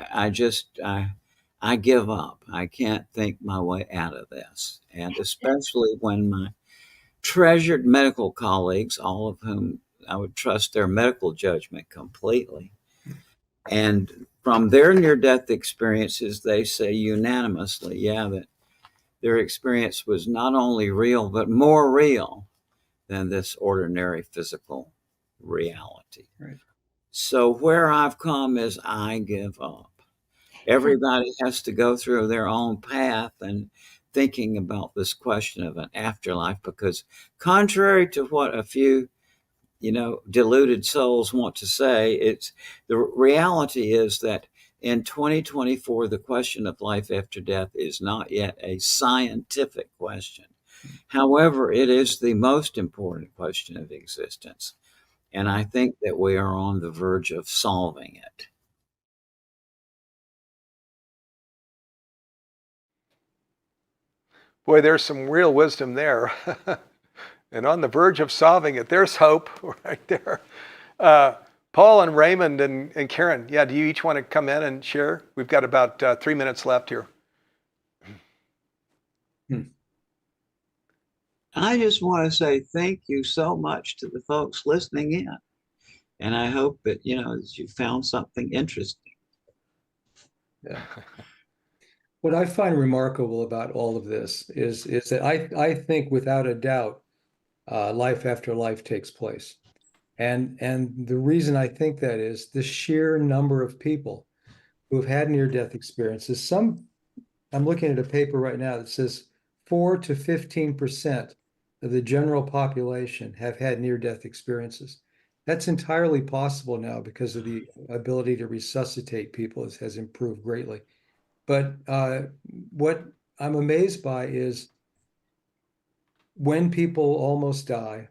I give up. I can't think my way out of this. And especially when my treasured medical colleagues, all of whom I would trust their medical judgment completely, and from their near death experiences, they say unanimously, yeah, that their experience was not only real, but more real than this ordinary physical reality. Right. So where I've come is I give up. Everybody has to go through their own path and thinking about this question of an afterlife, because contrary to what a few, deluded souls want to say, it's the reality is that in 2024, the question of life after death is not yet a scientific question. However, it is the most important question of existence. And I think that we are on the verge of solving it. Boy, there's some real wisdom there. And on the verge of solving it, there's hope right there. Paul and Raymond and Karen, yeah, do you each want to come in and share? We've got about 3 minutes left here. I just want to say thank you so much to the folks listening in. And I hope that, that you found something interesting. Yeah. What I find remarkable about all of this is that I think without a doubt, life after life takes place. And the reason I think that is the sheer number of people who have had near-death experiences. I'm looking at a paper right now that says 4 to 15% of the general population have had near-death experiences. That's entirely possible now because of the ability to resuscitate people has improved greatly. But what I'm amazed by is when people almost die,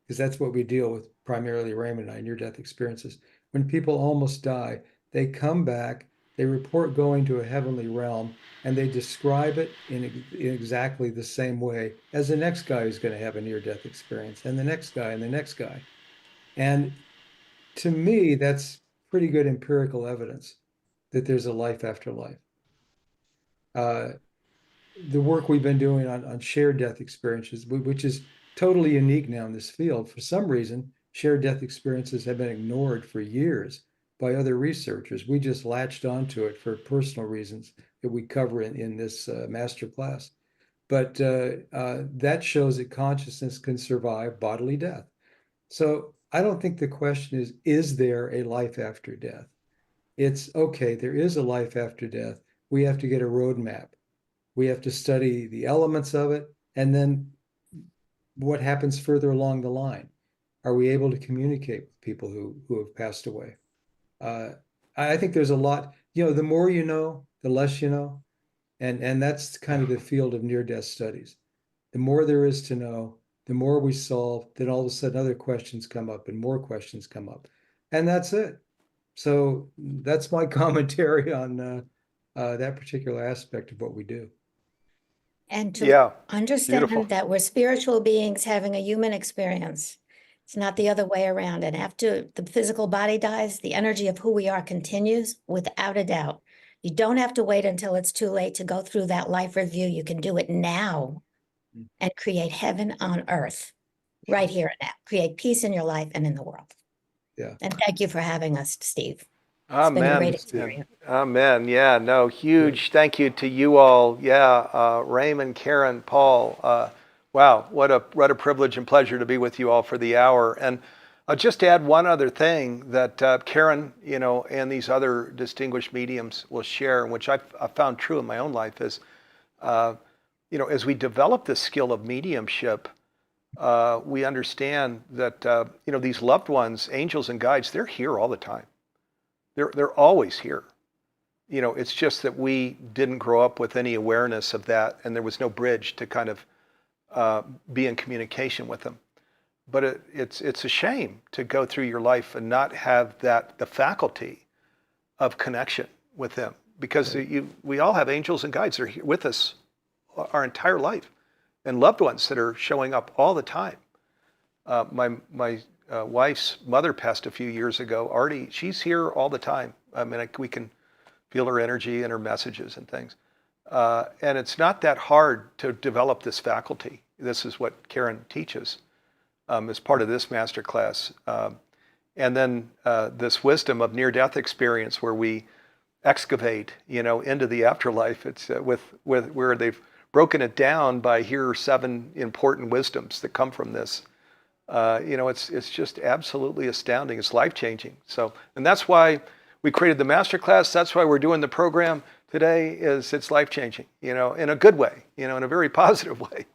because that's what we deal with primarily, Raymond and I, near-death experiences. When people almost die, they come back, they report going to a heavenly realm, and they describe it in exactly the same way as the next guy who's going to have a near-death experience, and the next guy, and the next guy. And to me, that's pretty good empirical evidence that there's a life after life. The work we've been doing on shared death experiences, which is totally unique now in this field. For some reason, shared death experiences have been ignored for years by other researchers. We just latched onto it for personal reasons that we cover in this master class. But that shows that consciousness can survive bodily death. So I don't think the question is there a life after death? It's okay, there is a life after death. We have to get a roadmap. We have to study the elements of it, and then what happens further along the line. Are we able to communicate with people who have passed away? I think there's a lot, the more you know, the less you know. And that's kind of the field of near-death studies. The more there is to know, the more we solve, then all of a sudden other questions come up and more questions come up. And that's it. So that's my commentary on that particular aspect of what we do. And to Yeah, understand beautiful. that we're spiritual beings having a human experience. It's not the other way around. And after the physical body dies, the energy of who we are continues without a doubt. You don't have to wait until it's too late to go through that life review. You can do it now and create heaven on earth right here and now. Create peace in your life and in the world. Yeah. And thank you for having us, Steve. It's been a Amen. great experience. Amen. Yeah, no, huge thank you to you all. Yeah, Raymond, Karen, Paul. Wow, what a privilege and pleasure to be with you all for the hour. And I'll just add one other thing that Karen, and these other distinguished mediums will share, which I've found true in my own life, is, as we develop this skill of mediumship, we understand that, these loved ones, angels and guides, they're here all the time. They're always here. It's just that we didn't grow up with any awareness of that, and there was no bridge to kind of be in communication with them. But it's a shame to go through your life and not have the faculty of connection with them, because we all have angels and guides that are here with us our entire life, and loved ones that are showing up all the time. My wife's mother passed a few years ago. Artie, she's here all the time. I mean, we can feel her energy and her messages and things. And it's not that hard to develop this faculty. This is what Karen teaches as part of this masterclass. And then this wisdom of near-death experience, where we excavate, into the afterlife. It's with where they've broken it down by here are 7 important wisdoms that come from this. It's just absolutely astounding. It's life-changing. So, and that's why we created the masterclass. That's why we're doing the program today. It's life-changing, in a good way, in a very positive way.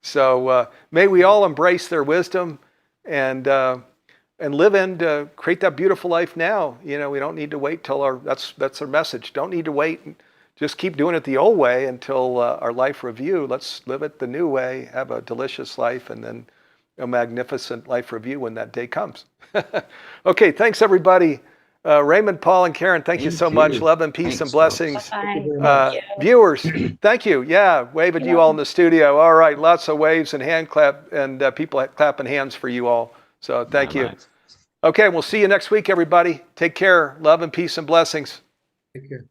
So may we all embrace their wisdom and live in to create that beautiful life now. We don't need to wait till that's our message. Don't need to wait and just keep doing it the old way until our life review. Let's live it the new way, have a delicious life, and then a magnificent life review when that day comes. Okay, thanks everybody. Raymond, Paul, and Karen, thank you so much. Love and peace and blessings. Bye. Viewers, thank you. Yeah, wave at you all in the studio. All right, lots of waves and hand clap and people clapping hands for you all. So thank you. Okay, we'll see you next week, everybody. Take care. Love and peace and blessings. Take care.